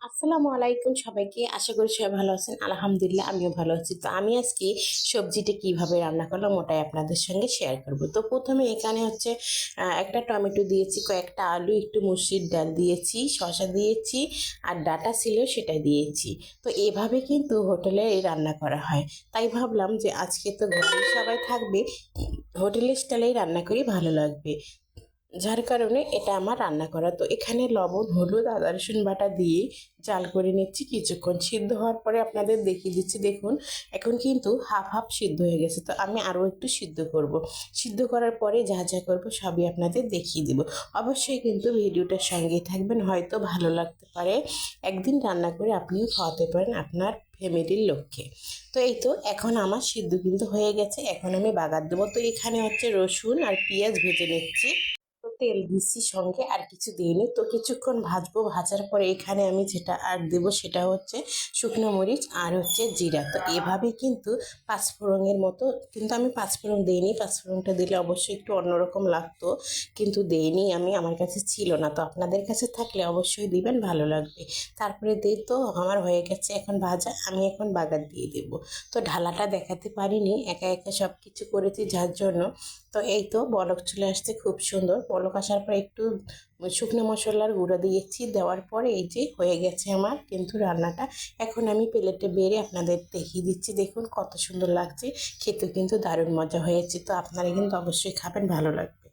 আসসালামু আলাইকুম সবাইকে। আশা করি সবাই ভালো আছেন। আলহামদুলিল্লাহ আমিও ভালো আছি। তো আমি আজকে সবজিটা কিভাবে রান্না করলাম ওটাই আপনাদের সঙ্গে শেয়ার করব। তো প্রথমে এখানে হচ্ছে একটা টমেটো দিয়েছি, কয়েকটা আলু, একটু মসুর ডাল দিয়েছি, শসা দিয়েছি, আর ডাটা ছিল সেটা দিয়েছি। তো এভাবে কিন্তু হোটেলে এই রান্না করা হয়। তাই ভাবলাম যে আজকে তো ঘরে সবাই থাকবে, হোটেলের স্টাইলেই রান্না করি, ভালো লাগবে। যার কারণে এটা আমার রান্না করা। তো এখানে লবণ, হলুদ, আদা রসুন বাটা দিয়ে জাল করে নিচ্ছি কিছুক্ষণ। সিদ্ধ হওয়ার পরে আপনাদের দেখিয়ে দিচ্ছি, দেখুন এখন কিন্তু হাফ হাফ সিদ্ধ হয়ে গেছে। তো আমি আরও একটু সিদ্ধ করব। সিদ্ধ করার পরে যা যা করব সবই আপনাদের দেখিয়ে দিব। অবশ্যই কিন্তু ভিডিওটার সঙ্গেই থাকবেন, হয়তো ভালো লাগতে পারে। একদিন রান্না করে আপনিও খাওয়াতে পারেন আপনার ফ্যামিলির লোককে। তো এই তো এখন আমার সিদ্ধ কিন্তু হয়ে গেছে, এখন আমি বাগার দেবো। তো এখানে হচ্ছে রসুন আর পেঁয়াজ ভেজে নিচ্ছি। তো তেল দিচ্ছি সঙ্গে, আর কিছু দিইনি। তো কিছুক্ষণ ভাজবো, ভাজার পরে এখানে আমি যেটা আর দেবো সেটা হচ্ছে শুকনো মরিচ আর হচ্ছে জিরা। তো এভাবে কিন্তু পাঁচফোড়নের মতো, কিন্তু আমি পাঁচফোড়ন দিইনি। পাঁচফোড়নটা দিলে অবশ্যই একটু অন্যরকম লাগতো, কিন্তু দেইনি আমি, আমার কাছে ছিল না। তো আপনাদের কাছে থাকলে অবশ্যই দিবেন, ভালো লাগবে। তারপরে দিই, তো আমার হয়ে গেছে এখন ভাজা, আমি এখন বাগার দিয়ে দেবো। তো ঢালাটা দেখাতে পারিনি, একা একা সব কিছু করেছি যার জন্য। তো এই তো বলক চলে আসছে, খুব সুন্দর বলক আসার পর একটু শুকনো মশলার গুঁড়ো দিয়েছি, দেওয়ার পরে এই যে হয়ে গেছে আমার কিন্তু রান্নাটা। এখন আমি প্লেটে বেড়ে আপনাদের দেখিয়ে দিচ্ছি, দেখুন কত সুন্দর লাগছে, খেতে কিন্তু দারুণ মজা হয়েছে। তো আপনারা কিন্তু অবশ্যই খাবেন, ভালো লাগবে।